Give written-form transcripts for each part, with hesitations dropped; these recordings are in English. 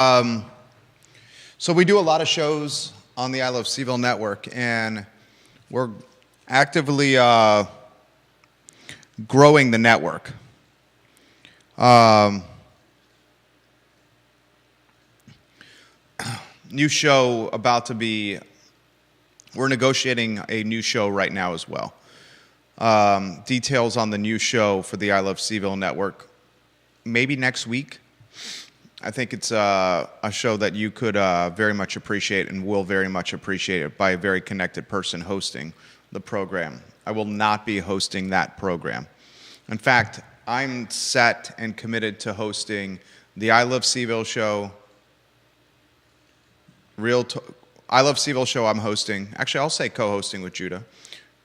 So we do a lot of shows on the I Love CVille network, and we're actively growing the network. New show about to be, we're negotiating a new show right now as well. Details on the new show for the I Love CVille network, maybe next week. I think it's a show that you could very much appreciate and will very much appreciate it by a very connected person hosting the program. I will not be hosting that program. In fact, I'm set and committed to hosting the I Love CVille show, I Love CVille show I'm hosting. Actually, I'll say co-hosting with Judah.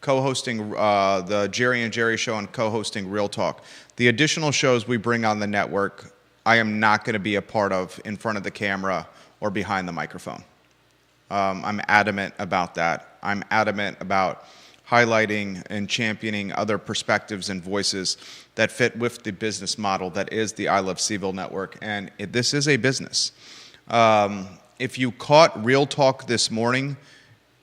Co-hosting the Jerry and Jerry show and co-hosting Real Talk. The additional shows we bring on the network, I am not going to be a part of in front of the camera or behind the microphone. I'm adamant about that. I'm adamant about highlighting and championing other perspectives and voices that fit with the business model that is the I Love CVille network. And this is a business. If you caught Real Talk this morning,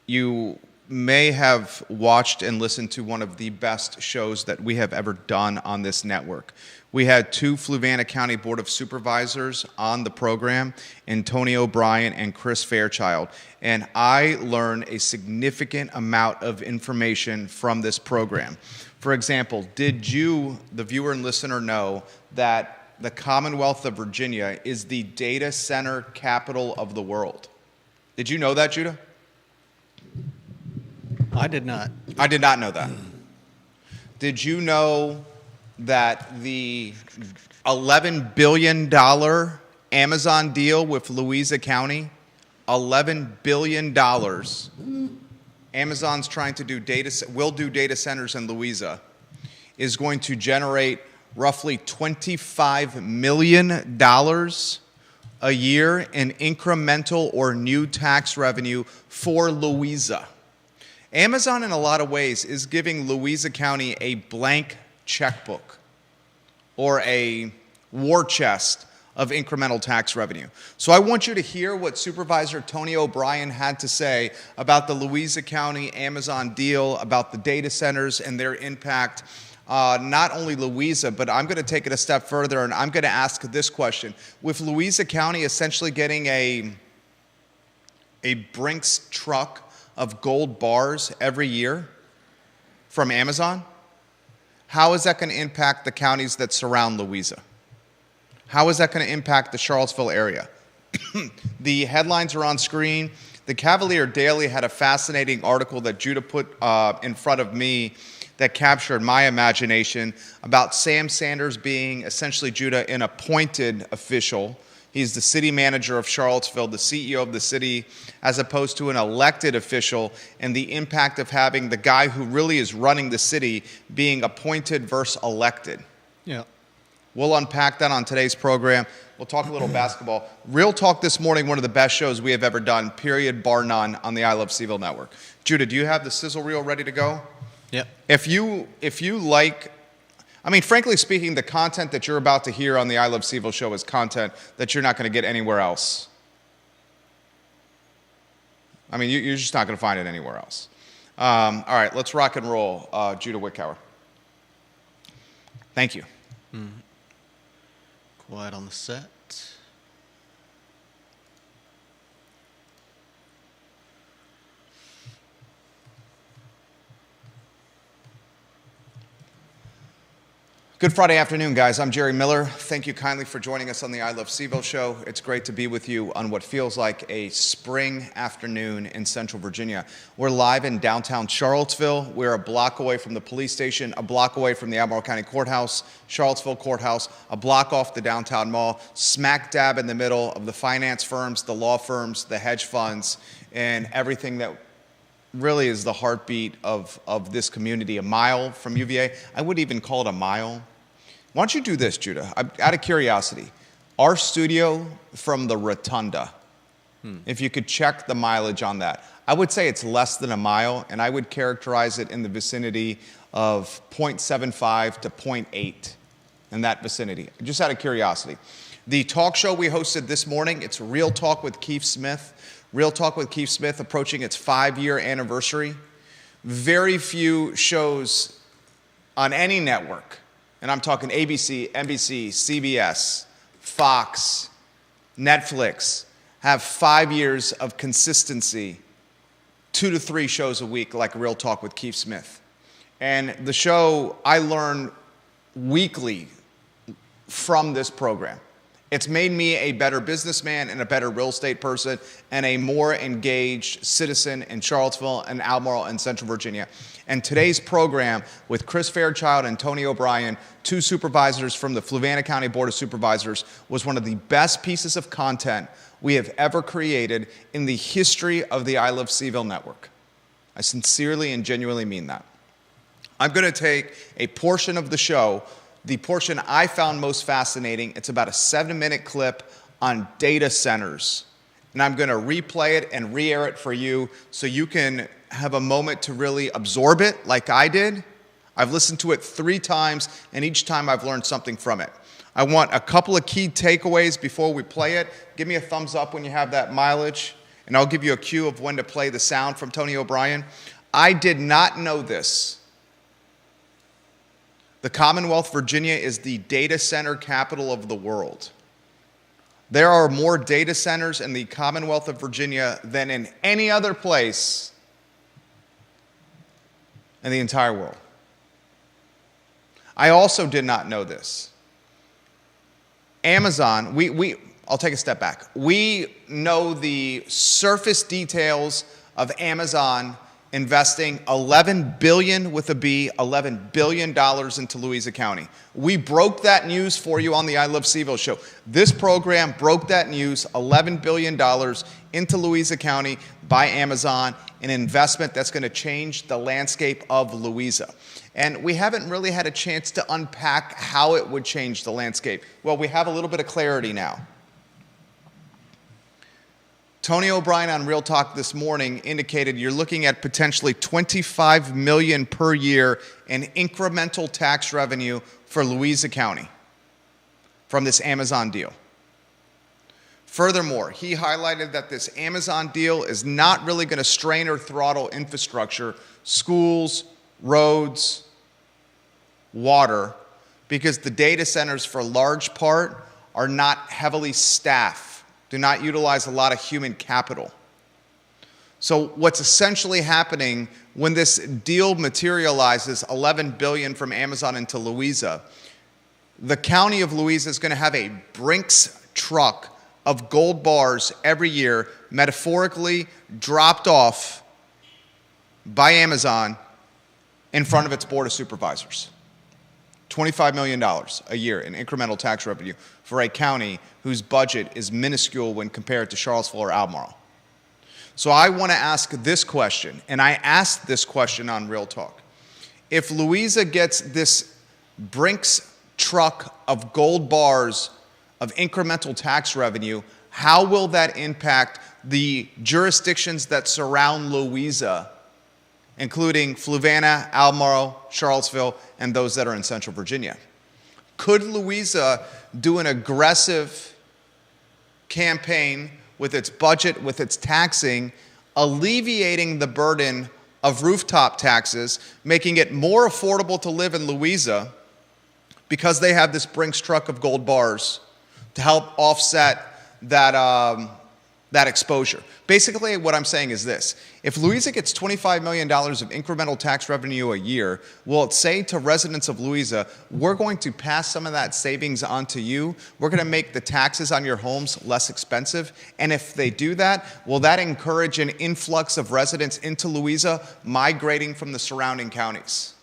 you may have watched and listened to one of the best shows that we have ever done on this network. We had two Fluvanna County Board of Supervisors on the program, Antonio O'Brien and Chris Fairchild, and I learned a significant amount of information from this program. For example, did you, the viewer and listener, know that the Commonwealth of Virginia is the data center capital of the world? Did you know that, Judah? I did not. I did not know that. Did you know that the $11 billion Amazon deal with Louisa County, $11 billion, Amazon's trying to do will do data centers in Louisa, is going to generate roughly $25 million a year in incremental or new tax revenue for Louisa. Amazon, in a lot of ways, is giving Louisa County a blank checkbook or a war chest of incremental tax revenue. So I want you to hear what Supervisor Tony O'Brien had to say about the Louisa County Amazon deal, about the data centers and their impact. Not only Louisa, but I'm going to take it a step further, and I'm going to ask this question. With Louisa County essentially getting a Brinks truck of gold bars every year from Amazon, how is that going to impact the counties that surround Louisa? How is that going to impact the Charlottesville area? The headlines are on screen. The Cavalier Daily had a fascinating article that Judah put in front of me that captured my imagination about Sam Sanders being essentially, Judah, an appointed official. He's the city manager of Charlottesville, the CEO of the city, as opposed to an elected official, and the impact of having the guy who really is running the city being appointed versus elected. Yeah. We'll unpack that on today's program. We'll talk a little basketball. Real Talk this morning, one of the best shows we have ever done, period, bar none, on the I Love CVille network. Judah, do you have the sizzle reel ready to go? Yep. If you like, I mean, frankly speaking, the content that you're about to hear on the I Love CVille show is content that you're not going to get anywhere else. I mean, you're just not going to find it anywhere else. All right, let's rock and roll. Judah Wickhauer. Thank you. Quiet on the set. Good Friday afternoon, guys. I'm Jerry Miller. Thank you kindly for joining us on the I Love CVille show. It's great to be with you on what feels like a spring afternoon in Central Virginia. We're live in downtown Charlottesville. We're a block away from the police station, a block away from the Albemarle County Courthouse, Charlottesville Courthouse, a block off the downtown mall, smack dab in the middle of the finance firms, the law firms, the hedge funds, and everything that really is the heartbeat of this community. A mile from UVA. I wouldn't even call it a mile. Why don't you do this, Judah? Out of curiosity, our studio from the Rotunda, if you could check the mileage on that, I would say it's less than a mile, and I would characterize it in the vicinity of 0.75 to 0.8 in that vicinity, just out of curiosity. The talk show we hosted this morning, it's Real Talk with Keith Smith. Real Talk with Keith Smith approaching its 5-year anniversary. Very few shows on any network, and I'm talking ABC, NBC, CBS, Fox, Netflix, have 5 years of consistency, 2 to 3 shows a week like Real Talk with Keith Smith. And the show, I learn weekly from this program. It's made me a better businessman and a better real estate person and a more engaged citizen in Charlottesville and Albemarle and Central Virginia. And today's program with Chris Fairchild and Tony O'Brien, 2 supervisors from the Fluvanna County Board of Supervisors, was one of the best pieces of content we have ever created in the history of the I Love CVille network. I sincerely and genuinely mean that. I'm going to take a portion of the show, the portion I found most fascinating. It's about a 7-minute clip on data centers. And I'm going to replay it and re-air it for you so you can have a moment to really absorb it like I did. I've listened to it 3 times, and each time I've learned something from it. I want a couple of key takeaways before we play it. Give me a thumbs up when you have that mileage, and I'll give you a cue of when to play the sound from Tony O'Brien. I did not know this. The Commonwealth, Virginia, is the data center capital of the world. There are more data centers in the Commonwealth of Virginia than in any other place in the entire world. I also did not know this. Amazon, I'll take a step back. We know the surface details of Amazon investing $11 billion with a B, $11 billion into Louisa County. We broke that news for you on the I Love CVille show. This program broke that news, $11 billion into Louisa County by Amazon, an investment that's going to change the landscape of Louisa. And we haven't really had a chance to unpack how it would change the landscape. Well, we have a little bit of clarity now. Tony O'Brien on Real Talk this morning indicated you're looking at potentially $25 million per year in incremental tax revenue for Louisa County from this Amazon deal. Furthermore, he highlighted that this Amazon deal is not really going to strain or throttle infrastructure, schools, roads, water, because the data centers for large part are not heavily staffed. Do not utilize a lot of human capital. So what's essentially happening when this deal materializes, $11 billion from Amazon into Louisa, the county of Louisa is going to have a Brinks truck of gold bars every year, metaphorically dropped off by Amazon in front of its board of supervisors. $25 million a year in incremental tax revenue for a county whose budget is minuscule when compared to Charlottesville or Albemarle. So I want to ask this question, and I asked this question on Real Talk. If Louisa gets this Brinks truck of gold bars of incremental tax revenue, how will that impact the jurisdictions that surround Louisa, including Fluvanna, Albemarle, Charlottesville, and those that are in Central Virginia? Could Louisa do an aggressive campaign with its budget, with its taxing, alleviating the burden of rooftop taxes, making it more affordable to live in Louisa because they have this Brinks truck of gold bars to help offset that exposure? Basically, what I'm saying is this. If Louisa gets $25 million of incremental tax revenue a year, will it say to residents of Louisa, we're going to pass some of that savings on to you, we're going to make the taxes on your homes less expensive? And if they do that, will that encourage an influx of residents into Louisa migrating from the surrounding counties?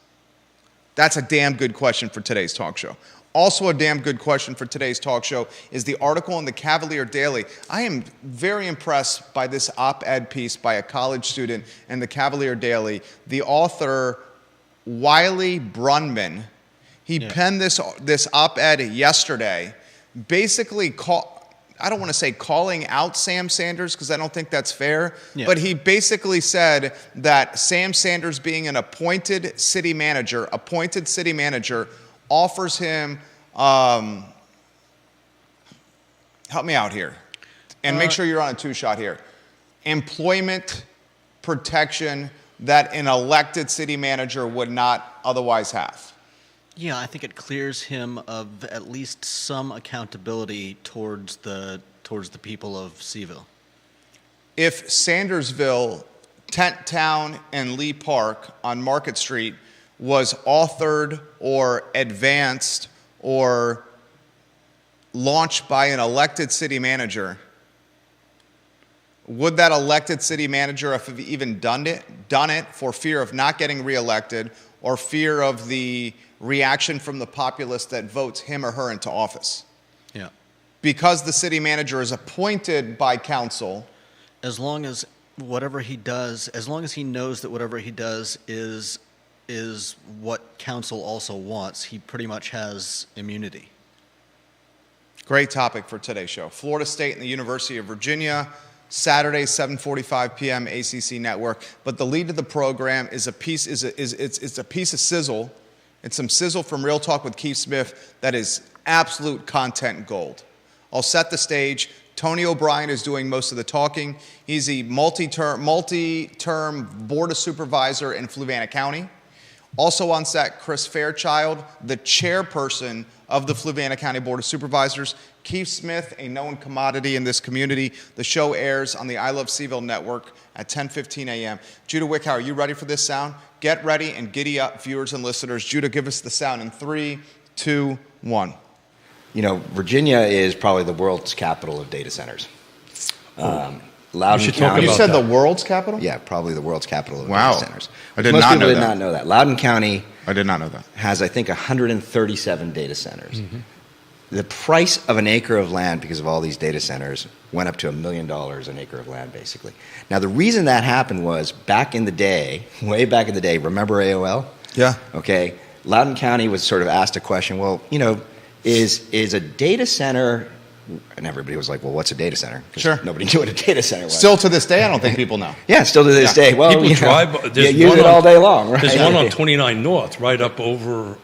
That's a damn good question for today's talk show. Also a damn good question for today's talk show is the article in the Cavalier Daily. I am very impressed by this op-ed piece by a college student in the Cavalier Daily. The author, Wiley Brunman, he penned this op-ed yesterday, basically I don't want to say calling out Sam Sanders because I don't think that's fair, but he basically said that Sam Sanders being an appointed city manager offers him help me out here, and make sure you're on a two-shot here. Employment protection that an elected city manager would not otherwise have. Yeah, I think it clears him of at least some accountability towards the people of Seville. If Sandersville, Tent Town, and Lee Park on Market Street was authored or advanced or launched by an elected city manager, would that elected city manager have even done it for fear of not getting reelected or fear of the reaction from the populace that votes him or her into office? Yeah. Because the city manager is appointed by council. As long as whatever he does, as long as he knows that whatever he does is what council also wants, he pretty much has immunity. Great topic for today's show. Florida State and the University of Virginia, Saturday, 7:45 p.m. ACC Network. But the lead of the program is a piece of sizzle. It's some sizzle from Real Talk with Keith Smith that is absolute content gold. I'll set the stage. Tony O'Brien is doing most of the talking. He's a multi-term board of supervisor in Fluvanna County. Also on set, Chris Fairchild, the chairperson of the Fluvanna County Board of Supervisors. Keith Smith, a known commodity in this community. The show airs on the I Love Seville network at 10:15 a.m. Judah Wickow, are you ready for this sound? Get ready and giddy up, viewers and listeners. Judah, give us the sound in 3, 2, 1. You know, Virginia is probably the world's capital of data centers. Loudoun County. You said the world's capital? Yeah, probably the world's capital of Wow. data centers. I did Most not people know did that. not know that. Loudoun County I did not know that. has, I think, 137 data centers. Mm-hmm. The price of an acre of land, because of all these data centers, went up to $1 million an acre of land, basically. Now, the reason that happened was back in the day, way back in the day, remember AOL? Yeah. Okay. Loudoun County was sort of asked a question, well, you know, is a data center, and everybody was like, well, what's a data center? 'Cause Sure. nobody knew what a data center was. Still to this day, I don't think people know. Yeah, still to this day. Well, People you know, drive. you use it all day long, right? There's one on 29 North, right up over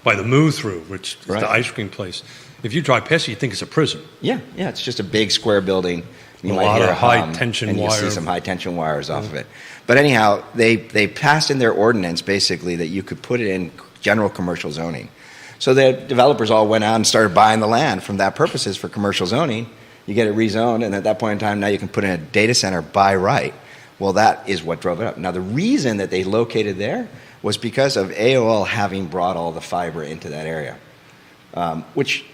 by the Moo Through, which is Right. the ice cream place. If you drive past it, you think it's a prison. Yeah, it's just a big square building. You A might lot hear of a hum, high-tension and you see wire. some high tension wires off of it. But anyhow, they passed in their ordinance basically that you could put it in general commercial zoning. So the developers all went out and started buying the land from that purposes for commercial zoning. You get it rezoned, and at that point in time, now you can put in a data center by right. Well, that is what drove it up. Now, the reason that they located there was because of AOL having brought all the fiber into that area, which,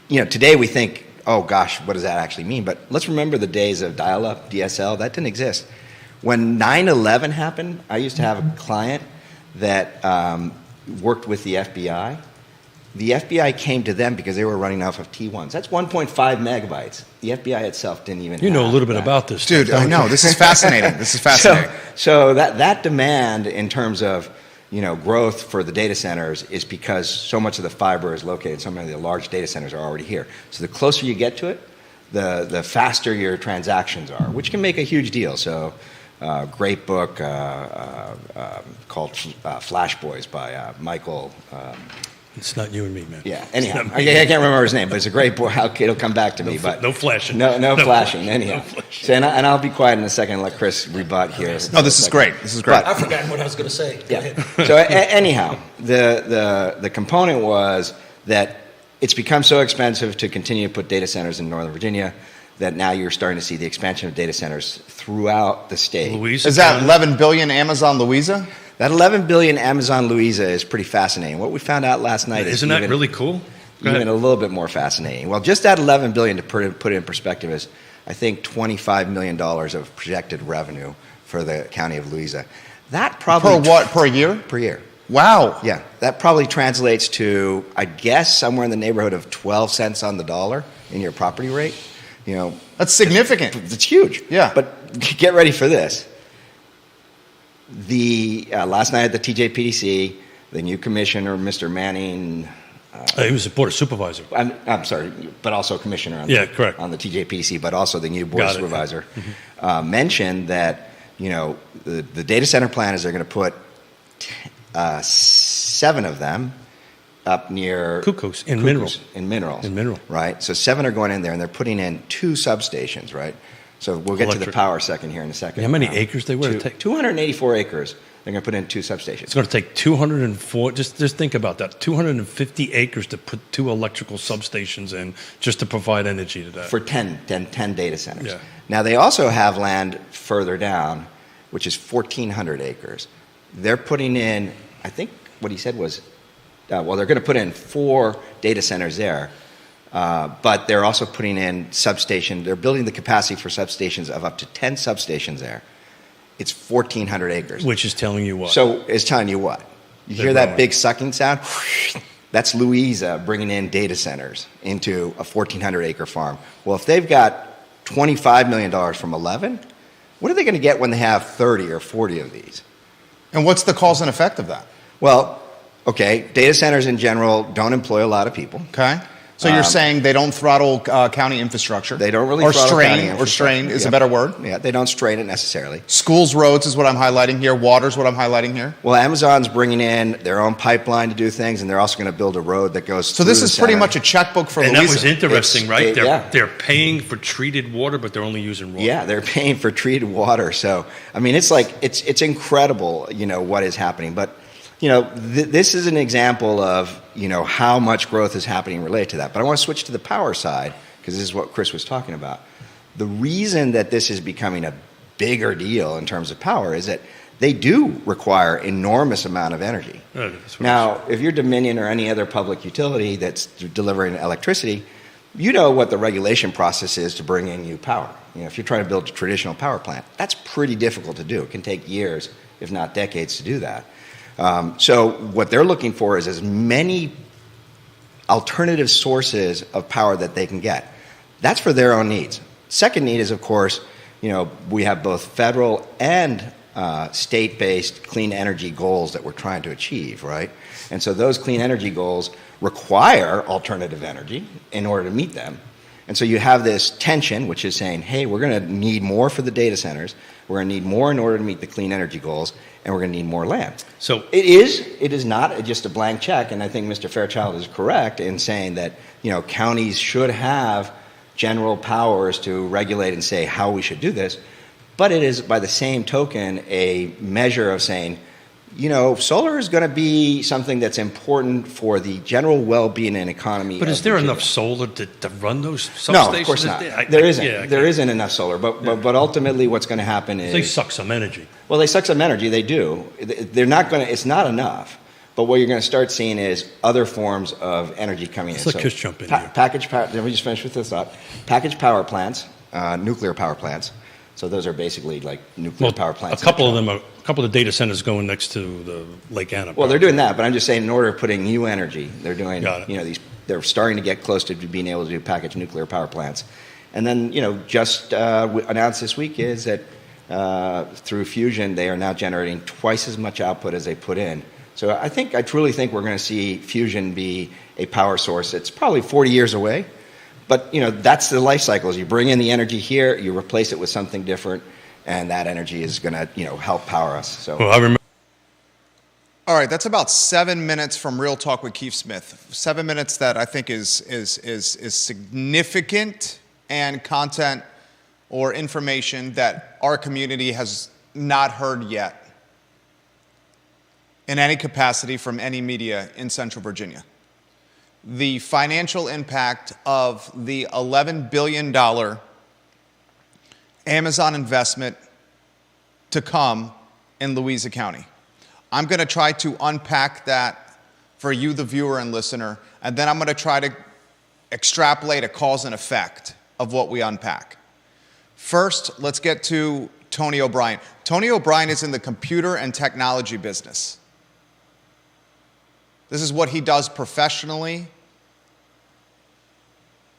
you know, today we think, oh gosh, what does that actually mean? But let's remember the days of dial-up, DSL, that didn't exist. When 9/11 happened, I used to have a client that worked with the FBI. The FBI came to them because they were running off of T1s. That's 1.5 megabytes. The FBI itself didn't even You know a have little bit that. about this. Dude, I know. This is fascinating. This is fascinating. So that demand in terms of, you know, growth for the data centers is because so much of the fiber is located, so many of the large data centers are already here. So the closer you get to it, the faster your transactions are, which can make a huge deal. So great book called Flash Boys by Michael... It's not you and me, man. Yeah. Anyhow, I can't remember his name, but it's a great book. It'll come back to me. But no flashing. No flashing. Anyhow. No flashing. So, and I'll be quiet in a second and let Chris rebut here. No, this is great. This is great. I forgot what I was going to say. Go ahead. So anyhow, the component was that it's become so expensive to continue to put data centers in Northern Virginia that now you're starting to see the expansion of data centers throughout the state. Louisa Is that County. 11 billion Amazon Louisa? That 11 billion Amazon Louisa is pretty fascinating. What we found out last night is Isn't that really cool? Go even ahead. a little bit more fascinating. Well, just that 11 billion, to put it in perspective, is I think $25 million of projected revenue for the county of Louisa. That probably Per what? Per year? per year. Wow. Yeah, that probably translates to, I guess, somewhere in the neighborhood of 12 cents on the dollar in your property rate. You know, That's significant. it's huge. Yeah. But get ready for this. The last night at the TJPDC, the new commissioner, Mr. Manning, He was a board of supervisor. I'm sorry, but also commissioner on, Yeah, correct. on the TJPDC, but also the new board Got it. supervisor, mentioned that, you know, the data center plan is they're going to put 7 of them up near Cuckoos, in Cuckoos, Mineral. In Mineral. In Mineral. Right? So 7 are going in there, and they're putting in 2 substations, right? So we'll get to the Electric. power second here in a second. How many acres they were? 284 acres. They're going to put in 2 substations. It's going to take 204. Just think about that. 250 acres to put 2 electrical substations in just to provide energy to that. For 10 data centers. Yeah. Now, they also have land further down, which is 1,400 acres. They're putting in, I think what he said was, they're going to put in 4 data centers there, but they're also putting in substation. They're building the capacity for substations of up to 10 substations there. It's 1,400 acres. Which is telling you what? So it's telling you what? You They're hear that growing. big sucking sound? That's Louisa bringing in data centers into a 1,400-acre farm. Well, if they've got $25 million from 11, what are they going to get when they have 30 or 40 of these? And what's the cause and effect of that? Well, okay, data centers in general don't employ a lot of people. Okay. So you're saying they don't throttle county infrastructure? They don't really or throttle strain, county or infrastructure. strain is Yep. a better word. Yeah, they don't strain it necessarily. Schools, roads is what I'm highlighting here. Water's what I'm highlighting here. Well, Amazon's bringing in their own pipeline to do things, and they're also going to build a road that goes So through this the is pretty center. much a checkbook for and that Louisa. was interesting, right? Yeah. They're paying for treated water, but they're only using raw. Yeah, they're paying for treated water. So, I mean, it's like, it's incredible, what is happening. But, this is an example of, how much growth is happening related to that. But I want to switch to the power side, because this is what Chris was talking about. The reason that this is becoming a bigger deal in terms of power is that they do require enormous amount of energy. That's what Now, if you're Dominion or any other public utility that's delivering electricity, you know what the regulation process is to bring in new power. If you're trying to build a traditional power plant, that's pretty difficult to do. It can take years, if not decades, to do that. So what they're looking for is as many alternative sources of power that they can get. That's for their own needs. Second need is, of course, we have both federal and state-based clean energy goals that we're trying to achieve, right? And so those clean energy goals require alternative energy in order to meet them. And so you have this tension, which is saying, hey, we're going to need more for the data centers, we're going to need more in order to meet the clean energy goals, and we're going to need more land. So It is not just a blank check, and I think Mr. Fairchild is correct in saying that, counties should have general powers to regulate and say how we should do this, but it is, by the same token, a measure of saying, solar is going to be something that's important for the general well-being and economy. But of is there Virginia. enough solar to run those substations? No, of course not. I- There I- isn't. yeah, There isn't enough solar. But ultimately, what's going to happen is They suck some energy. well, they suck some energy. They do. They're not going to. It's not enough. But what you're going to start seeing is other forms of energy coming in. Let's let Chris jump in here. Package power. Let me just finish with this thought. Package power plants, nuclear power plants. So those are basically like nuclear Well, power plants. a couple of them are. A couple of the data centers going next to the Lake Anna. Well, they're doing that, but I'm just saying, in order of putting new energy, they're doing, Got it. these. They're starting to get close to being able to do packaged nuclear power plants, and then just announced this week is that through fusion they are now generating twice as much output as they put in. So I truly think we're going to see fusion be a power source. It's probably 40 years away, but that's the life cycles. You bring in the energy here, you replace it with something different, and that energy is going to help power us. So. Well, I remember. All right, that's about 7 minutes from Real Talk with Keith Smith. 7 minutes that I think is significant and content or information that our community has not heard yet in any capacity from any media in Central Virginia. The financial impact of the $11 billion Amazon investment to come in Louisa County. I'm going to try to unpack that for you, the viewer and listener, and then I'm going to try to extrapolate a cause and effect of what we unpack. First, let's get to Tony O'Brien. Tony O'Brien is in the computer and technology business. This is what he does professionally.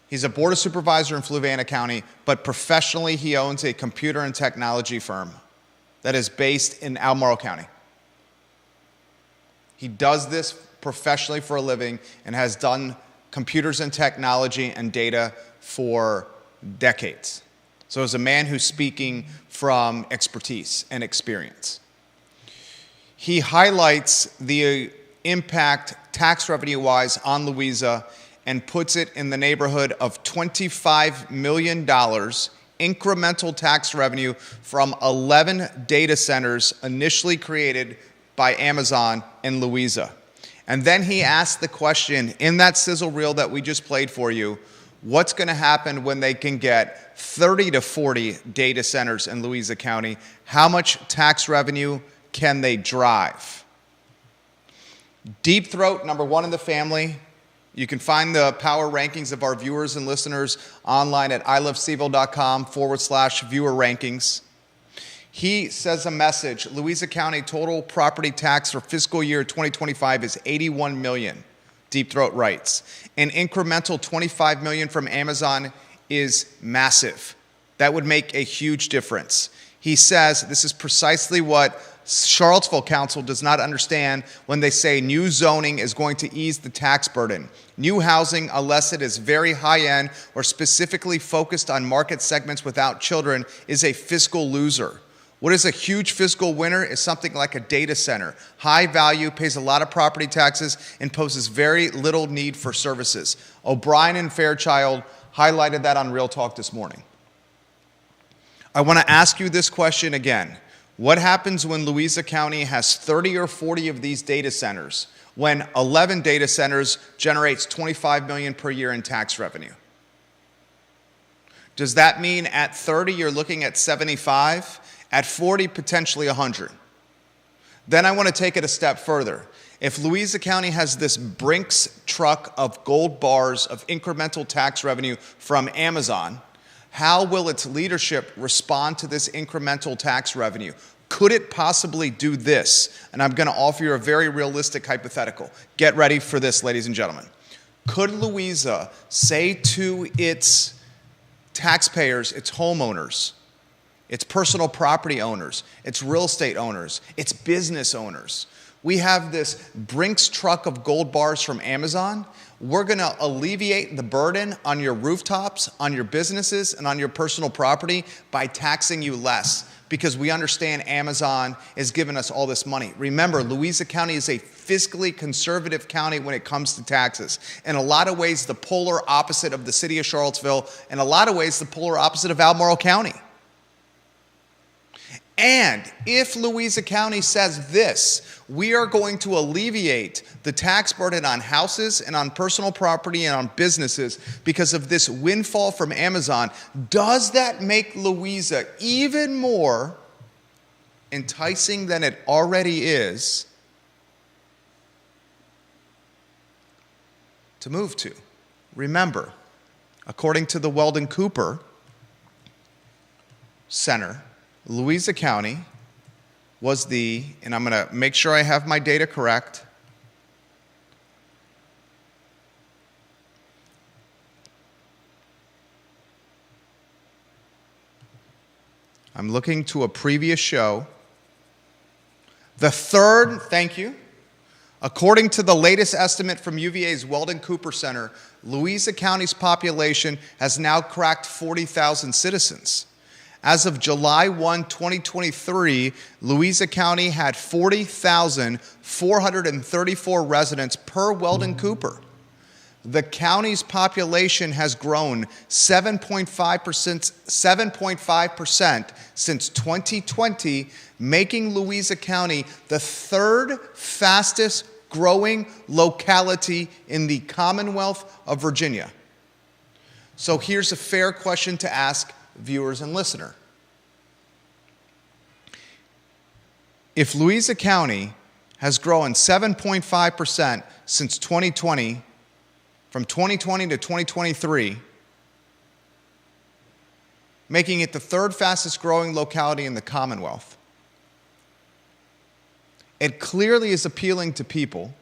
He's a board of supervisor in Fluvanna County, but professionally he owns a computer and technology firm that is based in Albemarle County. He does this professionally for a living and has done computers and technology and data for decades. So as a man who's speaking from expertise and experience. He highlights the impact tax revenue-wise on Louisa and puts it in the neighborhood of $25 million incremental tax revenue from 11 data centers initially created by Amazon in Louisa. And then he asked the question in that sizzle reel that we just played for you, what's going to happen when they can get 30 to 40 data centers in Louisa County? How much tax revenue can they drive? Deep Throat, number one in the family. You can find the power rankings of our viewers and listeners online at ilovecville.com/viewer rankings. He says a message, Louisa County total property tax for fiscal year 2025 is $81 million, Deep Throat writes. An incremental $25 million from Amazon is massive. That would make a huge difference. He says this is precisely what Charlottesville Council does not understand when they say new zoning is going to ease the tax burden. New housing, unless it is very high-end or specifically focused on market segments without children, is a fiscal loser. What is a huge fiscal winner is something like a data center. High value, pays a lot of property taxes, and poses very little need for services. O'Brien and Fairchild highlighted that on Real Talk this morning. I want to ask you this question again. What happens when Louisa County has 30 or 40 of these data centers, when 11 data centers generates $25 million per year in tax revenue? Does that mean at 30 you're looking at 75? At 40, potentially 100. Then I want to take it a step further. If Louisa County has this Brinks truck of gold bars of incremental tax revenue from Amazon, how will its leadership respond to this incremental tax revenue? Could it possibly do this? And I'm going to offer you a very realistic hypothetical. Get ready for this, ladies and gentlemen. Could Louisa say to its taxpayers, its homeowners, its personal property owners, its real estate owners, its business owners, we have this Brinks truck of gold bars from Amazon. We're going to alleviate the burden on your rooftops, on your businesses, and on your personal property by taxing you less, because we understand Amazon is giving us all this money. Remember, Louisa County is a fiscally conservative county when it comes to taxes. In a lot of ways, the polar opposite of the city of Charlottesville. In a lot of ways, the polar opposite of Albemarle County. And if Louisa County says this, we are going to alleviate the tax burden on houses and on personal property and on businesses because of this windfall from Amazon, does that make Louisa even more enticing than it already is to move to? Remember, according to the Weldon Cooper Center, Louisa County was and I'm going to make sure I have my data correct, I'm looking to a previous show. The third, thank you, according to the latest estimate from UVA's Weldon Cooper Center, Louisa County's population has now cracked 40,000 citizens. As of July 1, 2023, Louisa County had 40,434 residents per Weldon Cooper. The county's population has grown 7.5% since 2020, making Louisa County the third fastest growing locality in the Commonwealth of Virginia. So here's a fair question to ask viewers and listener. If Louisa County has grown 7.5% since 2020, from 2020 to 2023, making it the third fastest growing locality in the Commonwealth, it clearly is appealing to people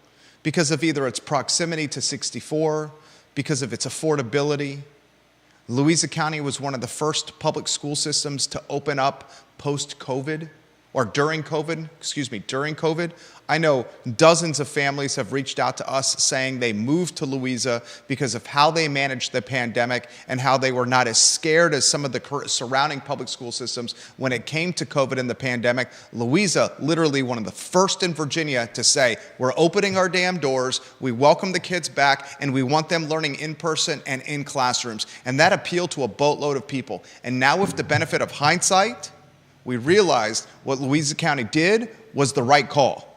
because of either its proximity to 64, because of its affordability. Louisa County was one of the first public school systems to open up post-COVID. or during COVID, I know dozens of families have reached out to us saying they moved to Louisa because of how they managed the pandemic and how they were not as scared as some of the surrounding public school systems when it came to COVID and the pandemic. Louisa, literally one of the first in Virginia to say, we're opening our damn doors, we welcome the kids back, and we want them learning in person and in classrooms. And that appealed to a boatload of people. And now with the benefit of hindsight, we realized what Louisa County did was the right call.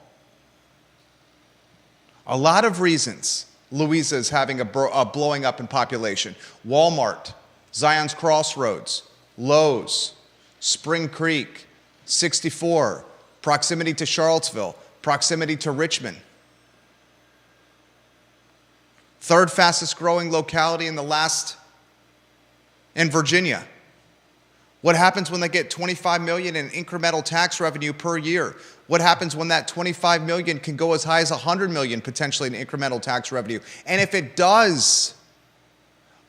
A lot of reasons Louisa is having a blowing up in population. Walmart, Zion's Crossroads, Lowe's, Spring Creek, 64, proximity to Charlottesville, proximity to Richmond. Third fastest growing locality in Virginia. What happens when they get $25 million in incremental tax revenue per year? What happens when that $25 million can go as high as $100 million potentially in incremental tax revenue? And if it does,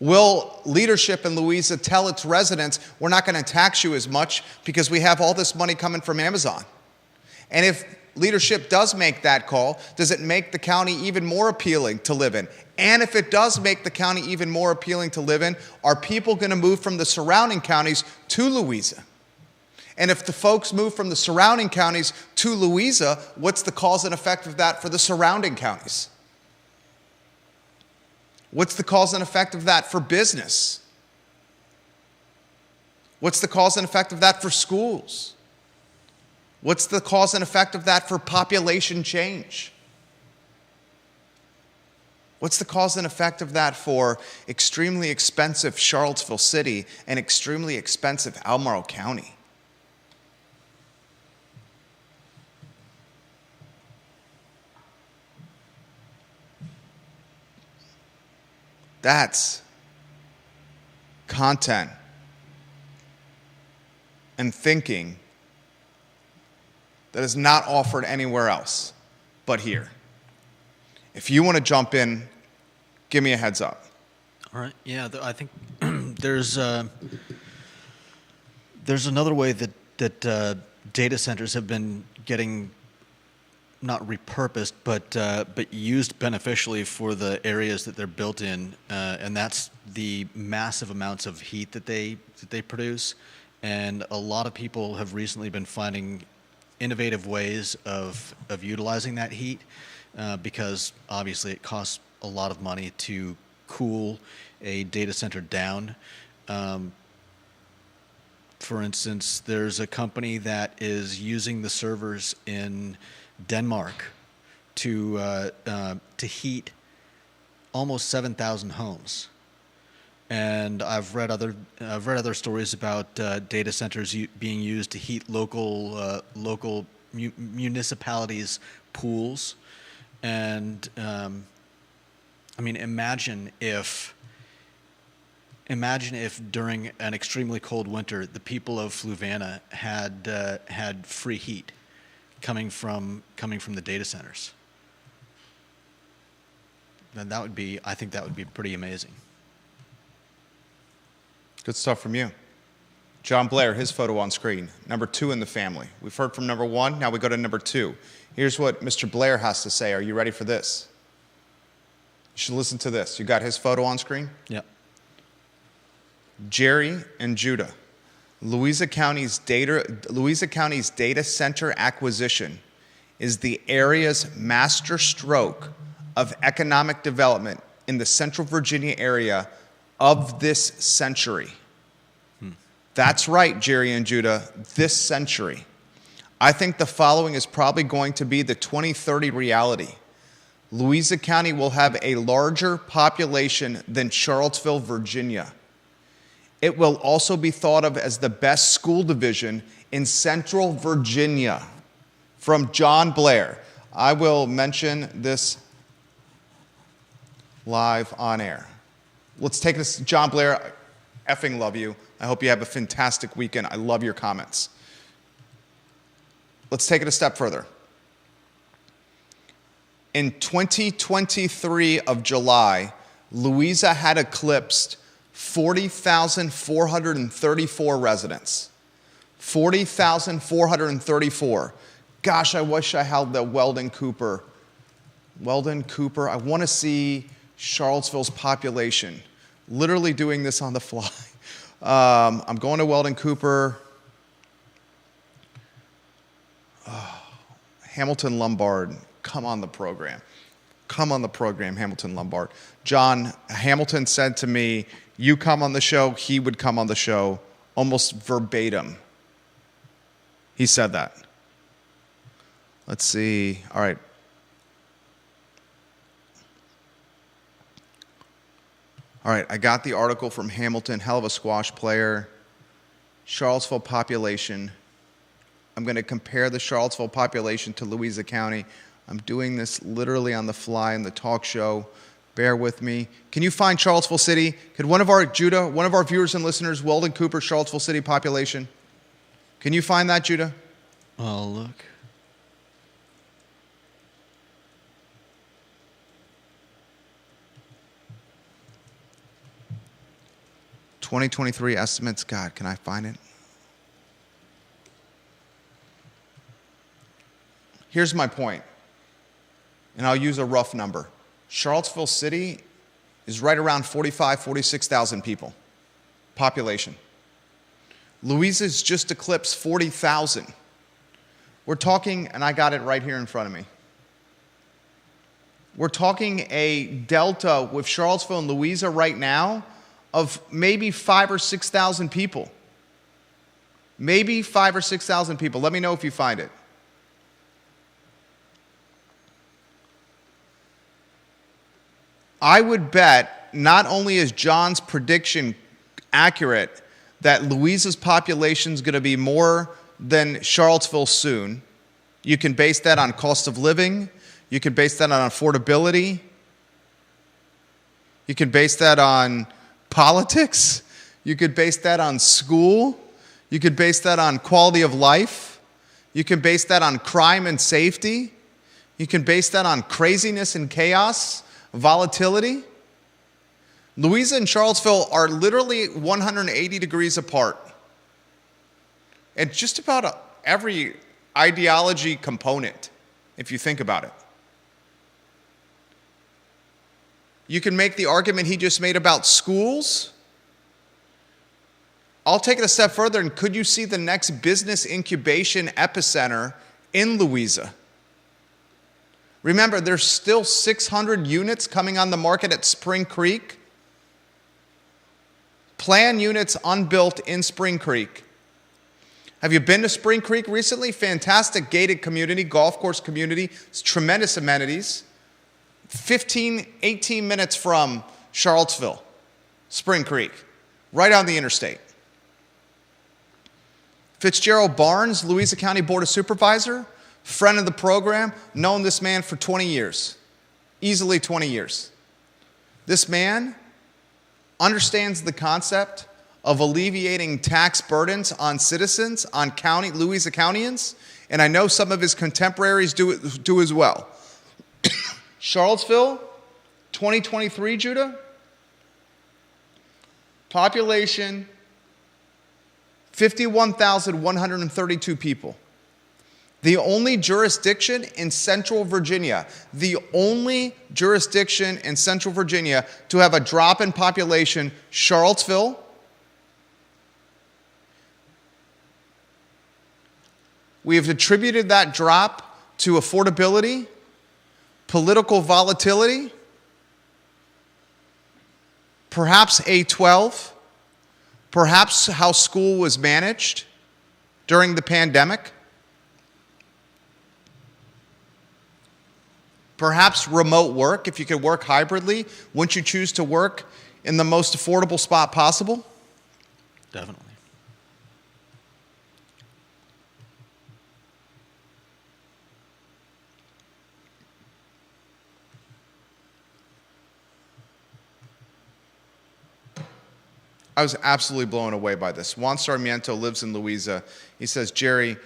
will leadership in Louisa tell its residents, we're not going to tax you as much because we have all this money coming from Amazon? And if leadership does make that call, does it make the county even more appealing to live in? And if it does make the county even more appealing to live in, are people going to move from the surrounding counties to Louisa? And if the folks move from the surrounding counties to Louisa, what's the cause and effect of that for the surrounding counties? What's the cause and effect of that for business? What's the cause and effect of that for schools? What's the cause and effect of that for population change? What's the cause and effect of that for extremely expensive Charlottesville City and extremely expensive Albemarle County? That's content and thinking that is not offered anywhere else but here. If you want to jump in, give me a heads up. All right. Yeah, I think there's another way that data centers have been getting not repurposed, but used beneficially for the areas that they're built in, and that's the massive amounts of heat that they produce. And a lot of people have recently been finding innovative ways of utilizing that heat, because obviously it costs a lot of money to cool a data center down. For instance, there's a company that is using the servers in Denmark to heat almost 7,000 homes. And I've read other stories about data centers being used to heat local municipalities' pools. And I mean, imagine if during an extremely cold winter, the people of Fluvanna had free heat coming from the data centers. Then I think that would be pretty amazing. Good stuff from you. John Blair, his photo on screen. Number 2 in the family. We've heard from number 1, now we go to number 2. Here's what Mr. Blair has to say. Are you ready for this? You should listen to this. You got his photo on screen? Yep. Jerry and Judah. Louisa County's data center acquisition is the area's master stroke of economic development in the Central Virginia area of this century. That's right, Jerry and Judah, this century. I think the following is probably going to be the 2030 reality. Louisa County will have a larger population than Charlottesville, Virginia. It will also be thought of as the best school division in Central Virginia. From John Blair. I will mention this live on air. Let's take this. John Blair, I effing love you. I hope you have a fantastic weekend. I love your comments. Let's take it a step further. In 2023 of July, Louisa had eclipsed 40,434 residents. 40,434. Gosh, I wish I held the Weldon Cooper. Weldon Cooper. I want to see Charlottesville's population. Literally doing this on the fly. I'm going to Weldon Cooper. Oh, Hamilton Lombard, come on the program. Come on the program, Hamilton Lombard. John Hamilton said to me, you come on the show, he would come on the show, almost verbatim. He said that. Let's see. All right. All right, I got the article from Hamilton, hell of a squash player. Charlottesville population. I'm going to compare the Charlottesville population to Louisa County. I'm doing this literally on the fly in the talk show. Bear with me. Can you find Charlottesville City? Could one of our viewers and listeners, Weldon Cooper, Charlottesville City population? Can you find that, Judah? I'll look. (2023) estimates. God, can I find it? Here's my point, and I'll use a rough number. Charlottesville City is right around 46,000 people, population. Louisa's just eclipsed 40,000. We're talking, and I got it right here in front of me. We're talking a delta with Charlottesville and Louisa right now of maybe 5,000 or 6,000 people. Maybe 5,000 or 6,000 people. Let me know if you find it. I would bet not only is John's prediction accurate that Louisa's population is going to be more than Charlottesville soon. You can base that on cost of living. You can base that on affordability. You can base that on politics. You could base that on school. You could base that on quality of life. You can base that on crime and safety. You can base that on craziness and chaos, volatility. Louisa and Charlottesville are literally 180 degrees apart. And just about every ideology component, if you think about it. You can make the argument he just made about schools. I'll take it a step further, and could you see the next business incubation epicenter in Louisa? Remember, there's still 600 units coming on the market at Spring Creek. Plan units unbuilt in Spring Creek. Have you been to Spring Creek recently? Fantastic gated community, golf course community, tremendous amenities. 15, 18 minutes from Charlottesville, Spring Creek, right on the interstate. Fitzgerald Barnes, Louisa County Board of Supervisor, friend of the program, known this man for 20 years, easily 20 years. This man understands the concept of alleviating tax burdens on citizens, on Louisa Countyans, and I know some of his contemporaries do as well. Charlottesville, 2023, Judah, population 51,132 people. The only jurisdiction in Central Virginia, to have a drop in population, Charlottesville. We have attributed that drop to affordability, political volatility, perhaps A12, perhaps how school was managed during the pandemic, perhaps remote work. If you could work hybridly, wouldn't you choose to work in the most affordable spot possible? Definitely. I was absolutely blown away by this. Juan Sarmiento lives in Louisa. He says, Jerry,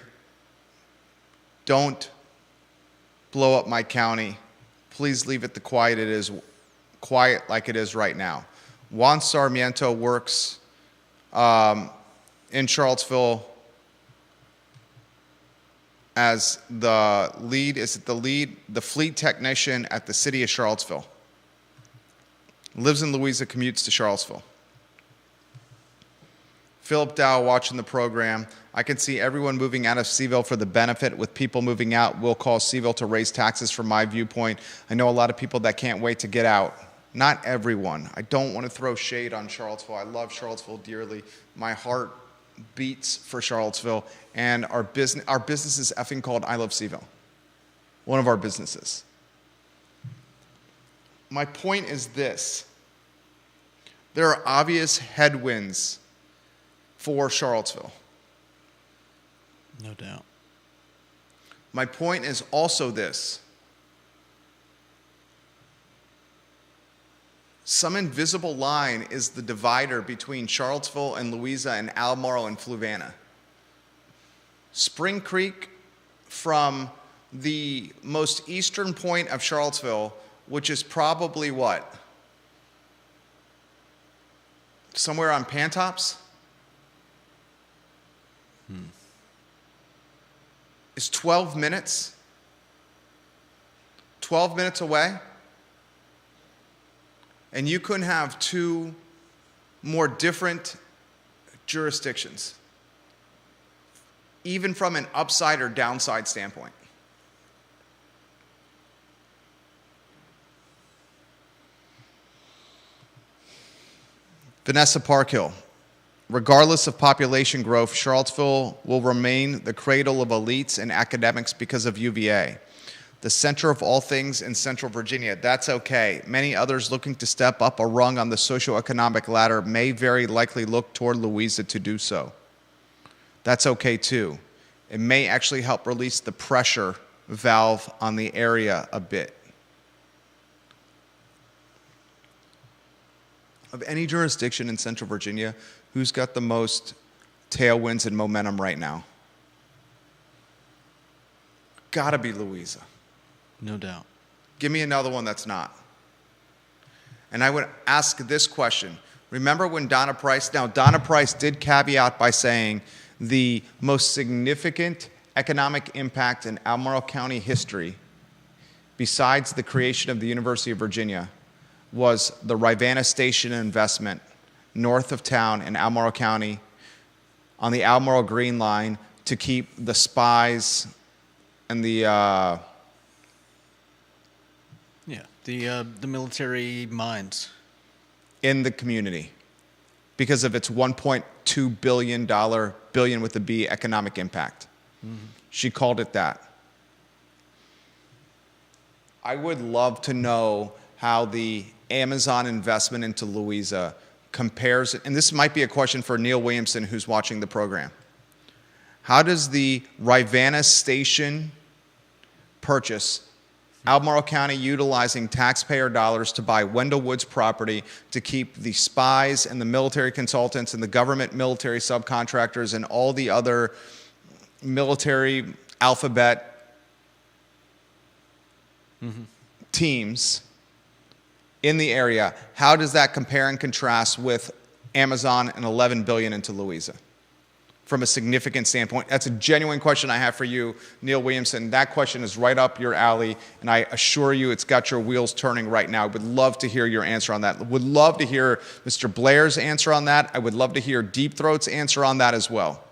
don't blow up my county. Please leave it quiet like it is right now. Juan Sarmiento works in Charlottesville as the lead, the fleet technician at the city of Charlottesville. Lives in Louisa, commutes to Charlottesville. Philip Dow watching the program. I can see everyone moving out of Seville for the benefit. With people moving out, will cause Seville to raise taxes from my viewpoint. I know a lot of people that can't wait to get out. Not everyone. I don't want to throw shade on Charlottesville. I love Charlottesville dearly. My heart beats for Charlottesville, and our business is effing called I Love Seville. One of our businesses. My point is this. There are obvious headwinds for Charlottesville. No doubt. My point is also this. Some invisible line is the divider between Charlottesville and Louisa and Albemarle and Fluvanna. Spring Creek, from the most eastern point of Charlottesville, which is probably what? Somewhere on Pantops? Is 12 minutes? 12 minutes away? And you couldn't have two more different jurisdictions, even from an upside or downside standpoint. Vanessa Parkhill. Regardless of population growth, Charlottesville will remain the cradle of elites and academics because of UVA. The center of all things in Central Virginia. That's okay. Many others looking to step up a rung on the socioeconomic ladder may very likely look toward Louisa to do so. That's okay too. It may actually help release the pressure valve on the area a bit. Of any jurisdiction in Central Virginia, who's got the most tailwinds and momentum right now? Gotta be Louisa. No doubt. Give me another one that's not. And I would ask this question. Remember when Donna Price, now Donna Price did caveat by saying the most significant economic impact in Albemarle County history, besides the creation of the University of Virginia, was the Rivanna Station investment north of town in Albemarle County on the Albemarle Green Line to keep the spies and the the military mines in the community because of its $1.2 billion with a B economic impact. Mm-hmm. She called it that. I would love to know how the Amazon investment into Louisa compares, and this might be a question for Neil Williamson who's watching the program. How does the Rivanna Station purchase, Albemarle County utilizing taxpayer dollars to buy Wendell Woods property to keep the spies and the military consultants and the government military subcontractors and all the other military alphabet teams in the area? How does that compare and contrast with Amazon and $11 billion into Louisa from a significant standpoint? That's a genuine question I have for you, Neil Williamson. That question is right up your alley, and I assure you it's got your wheels turning right now. I would love to hear your answer on that. Would love to hear Mr. Blair's answer on that. I would love to hear Deep Throat's answer on that as well.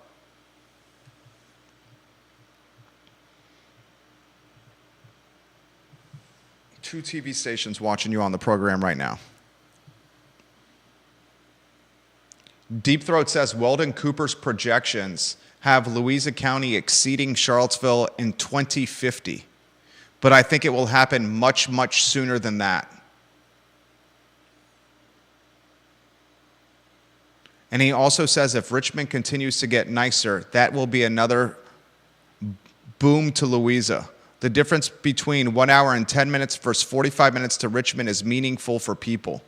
Two TV stations watching you on the program right now. Deep Throat says Weldon Cooper's projections have Louisa County exceeding Charlottesville in 2050, but I think it will happen much, much sooner than that. And he also says if Richmond continues to get nicer, that will be another boom to Louisa. The difference between 1 hour and 10 minutes versus 45 minutes to Richmond is meaningful for people.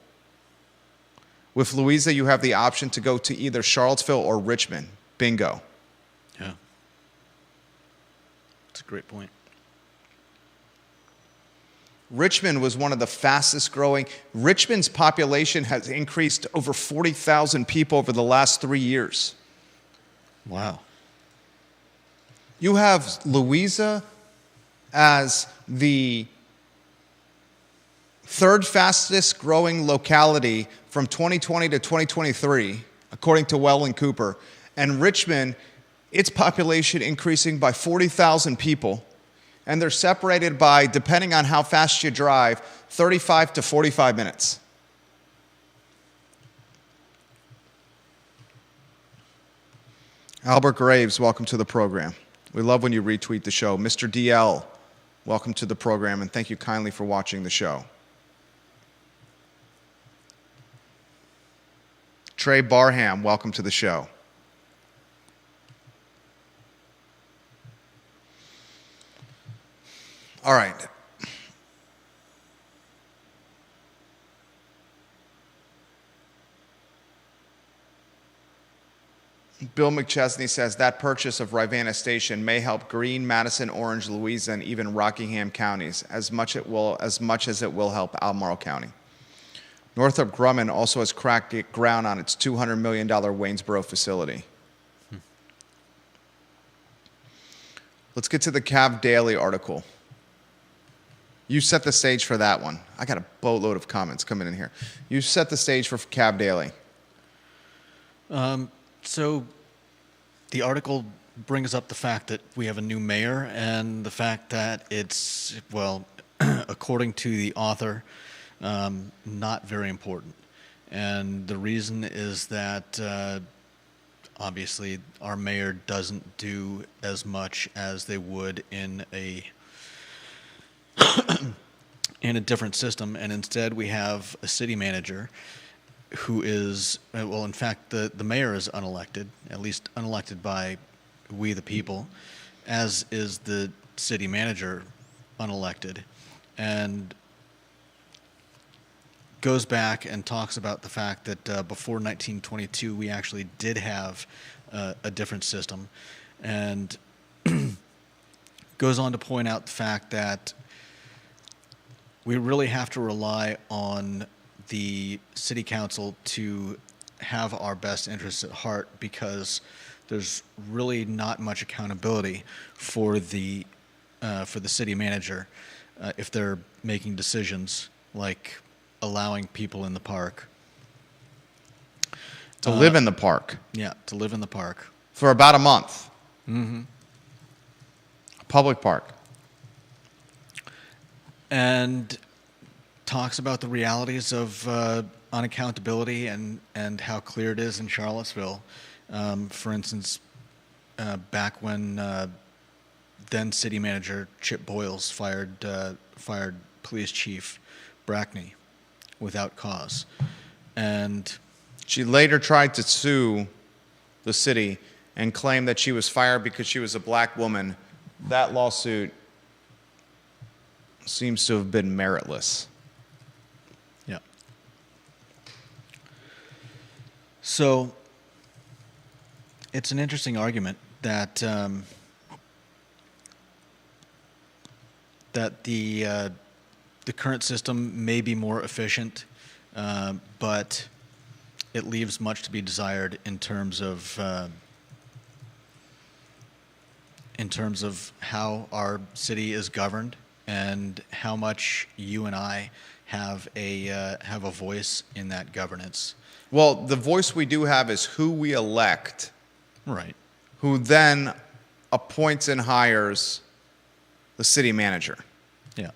With Louisa, you have the option to go to either Charlottesville or Richmond. Bingo. Yeah. That's a great point. Richmond was one of the fastest growing. Richmond's population has increased over 40,000 people over the last 3 years. Wow. You have Louisa as the third fastest growing locality from 2020 to 2023, according to Well and Cooper. And Richmond, its population increasing by 40,000 people. And they're separated by, depending on how fast you drive, 35 to 45 minutes. Albert Graves, welcome to the program. We love when you retweet the show. Mr. DL, welcome to the program, and thank you kindly for watching the show. Trey Barham, welcome to the show. All right. Bill McChesney says that purchase of Rivanna Station may help Greene, Madison, Orange, Louisa, and even Rockingham counties as much as it will help Albemarle County. Northrop Grumman also has cracked ground on its $200 million Waynesboro facility. Let's get to the Cav Daily article. You set the stage for that one. I got a boatload of comments coming in here. You set the stage for Cav Daily. So the article brings up the fact that we have a new mayor and the fact that it's, well, according to the author, not very important. And the reason is that obviously our mayor doesn't do as much as they would in a in a different system, and instead we have a city manager who is, well, in fact, the mayor is unelected, at least unelected by we the people, as is the city manager unelected, and goes back and talks about the fact that before 1922 we actually did have a different system, and goes on to point out the fact that we really have to rely on the city council to have our best interests at heart, because there's really not much accountability for the city manager if they're making decisions like allowing people in the park to live in the park. Yeah, to live in the park For about a month. Mm-hmm. A public park. And talks about the realities of unaccountability and how clear it is in Charlottesville. For instance, back when then city manager Chip Boyles fired police chief Brackney without cause, and She later tried to sue the city and claimed that she was fired because she was a black woman. That lawsuit seems to have been meritless. yeah. So it's an interesting argument that that the current system may be more efficient, but it leaves much to be desired in terms of how our city is governed and how much you and I have a voice in that governance. Well, the voice we do have is who we elect, Right. who then appoints and hires the city manager. Yeah.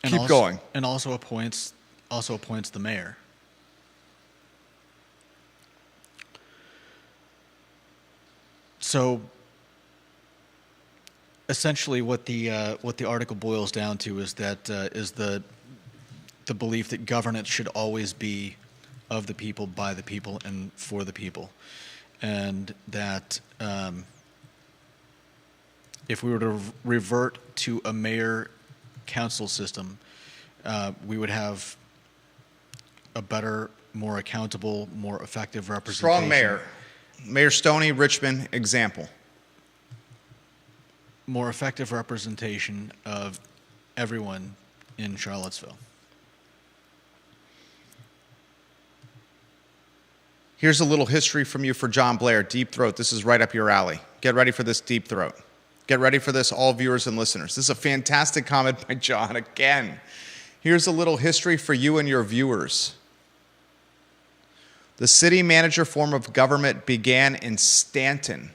Keep going. And also appoints the mayor. So essentially what the article boils down to is that is the belief that governance should always be of the people, by the people, and for the people, and that if we were to revert to a mayor council system, we would have a better, more accountable, more effective representation. Strong mayor. Mayor Stoney, Richmond, example. More effective representation of everyone in Charlottesville. Here's a little history from you for John Blair. Deep Throat, this is right up your alley. Get ready for this, Deep Throat. Get ready for this, all viewers and listeners. This is a fantastic comment by John again. Here's a little history for you and your viewers. The city manager form of government began in Stanton.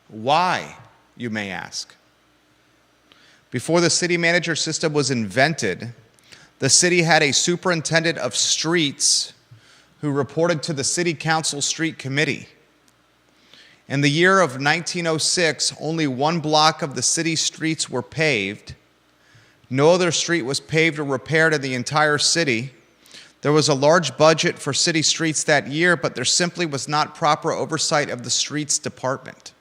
Why, you may ask? Before the city manager system was invented, the city had a superintendent of streets who reported to the city council street committee. In the year of 1906, only one block of the city's streets were paved. No other street was paved or repaired in the entire city. There was a large budget for city streets that year, but there simply was not proper oversight of the streets department.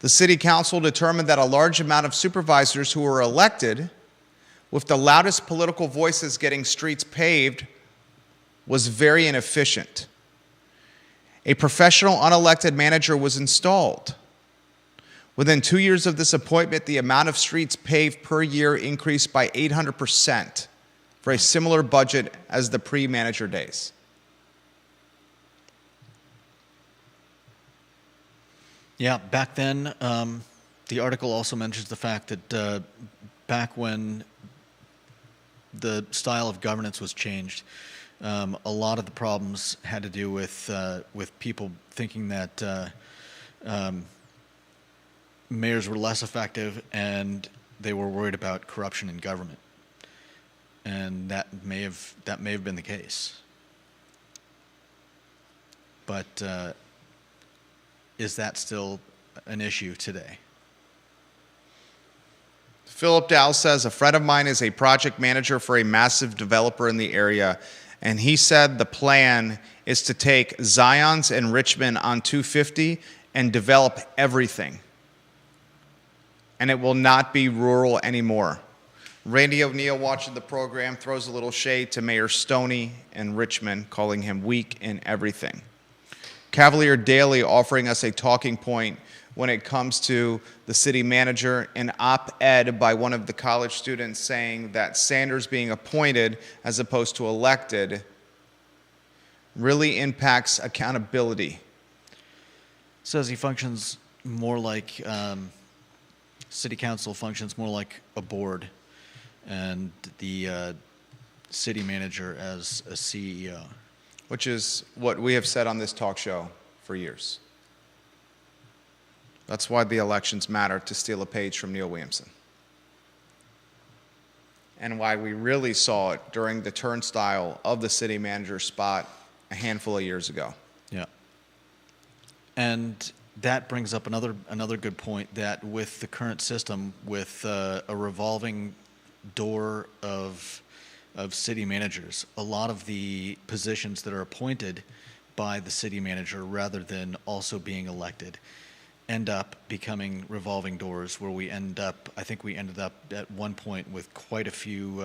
The city council determined that a large amount of supervisors who were elected, with the loudest political voices getting streets paved, was very inefficient. A professional unelected manager was installed. Within 2 years of this appointment, the amount of streets paved per year increased by 800% for a similar budget as the pre-manager days. Yeah, back then, the article also mentions the fact that back when the style of governance was changed, a lot of the problems had to do with people thinking that mayors were less effective and they were worried about corruption in government, and that may have been the case. But is that still an issue today? Philip Dow says, a friend of mine is a project manager for a massive developer in the area, and he said the plan is to take Zions and Richmond on 250 and develop everything. And it will not be rural anymore. Randy O'Neill, watching the program, throws a little shade to Mayor Stoney and Richmond, calling him weak in everything. Cavalier Daily offering us a talking point when it comes to the city manager, an op-ed by one of the college students saying that Sanders being appointed as opposed to elected really impacts accountability. Says he functions more like, city council functions more like a board, and the city manager as a CEO. Which is what we have said on this talk show for years. That's why the elections matter, to steal a page from Neil Williamson. And why we really saw it during the turnstile of the city manager spot a handful of years ago. Yeah. And that brings up another good point, that with the current system, with a revolving door of city managers, a lot of the positions that are appointed by the city manager rather than also being elected end up becoming revolving doors, where we end up, I think we ended up at one point with quite a few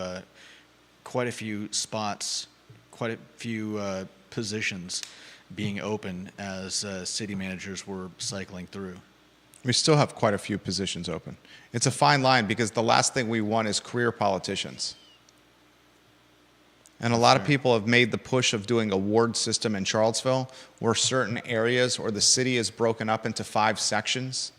spots, quite a few positions being open as city managers were cycling through. We still have quite a few positions open. It's a fine line, because the last thing we want is career politicians. And a lot of people have made the push of doing a ward system in Charlottesville, where certain areas or the city is broken up into 5 sections,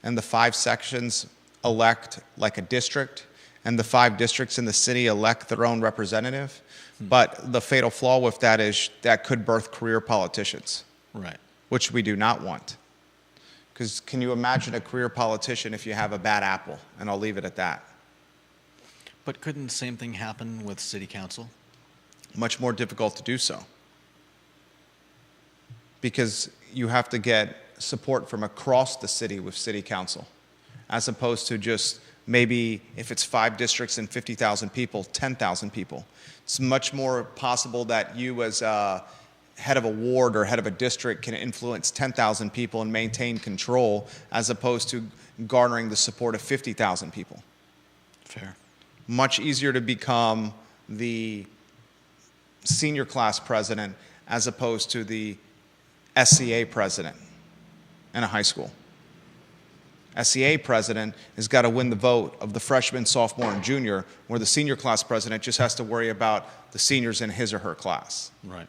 and the 5 sections elect like a district, and the 5 districts in the city elect their own representative. But the fatal flaw with that is that could birth career politicians, Right. which we do not want. Because can you imagine a career politician if you have a bad apple? And I'll leave it at that. But couldn't the same thing happen with city council? Much more difficult to do so, because you have to get support from across the city with city council, as opposed to just maybe, if it's 5 districts and 50,000 people, 10,000 people. It's much more possible that you as a head of a ward or head of a district can influence 10,000 people and maintain control, as opposed to garnering the support of 50,000 people. Fair. Much easier to become the senior class president as opposed to the SCA president in a high school. SCA president has got to win the vote of the freshman, sophomore, and junior, where the senior class president just has to worry about the seniors in his or her class. Right.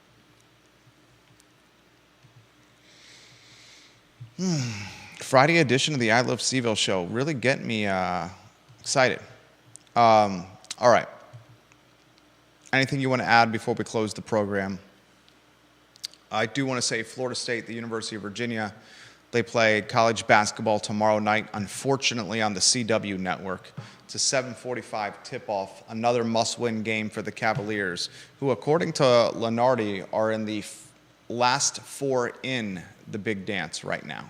Friday edition of the I Love Seville show. Really getting me excited. All right. Anything you want to add before we close the program? I do want to say Florida State, the University of Virginia, they play college basketball tomorrow night, unfortunately on the CW network. It's a 7:45 tip-off, another must-win game for the Cavaliers, who, according to Lenardi, are in the last 4 in the big dance right now.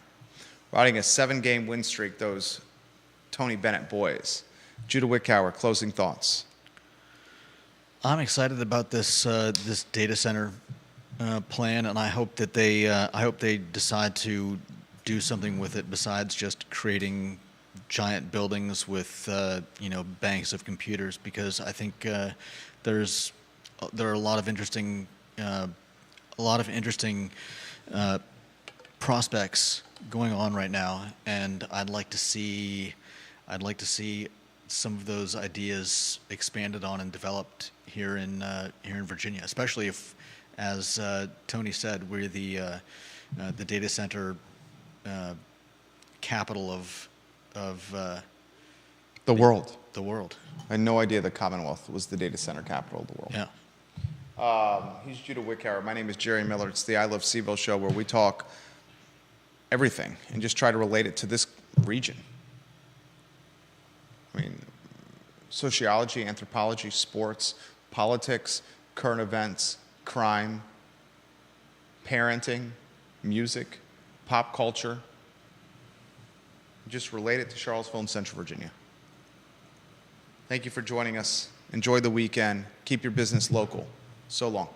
Riding a 7-game win streak, those Tony Bennett boys. Judah Wickower, closing thoughts. I'm excited about this this data center plan, and I hope that they decide to do something with it besides just creating giant buildings with banks of computers, because I think there are a lot of interesting prospects going on right now, and I'd like to see some of those ideas expanded on and developed here in Virginia, especially if, as Tony said, we're the data center capital of The world. the world. I had no idea the Commonwealth was the data center capital of the world. Yeah. He's Judah Wickower. My name is Jerry Miller. It's the I Love Seville show, where we talk everything and just try to relate it to this region. I mean, sociology, anthropology, sports, politics, current events, crime, parenting, music, pop culture. Just relate it to Charlottesville and Central Virginia. Thank you for joining us. Enjoy the weekend. Keep your business local. So long.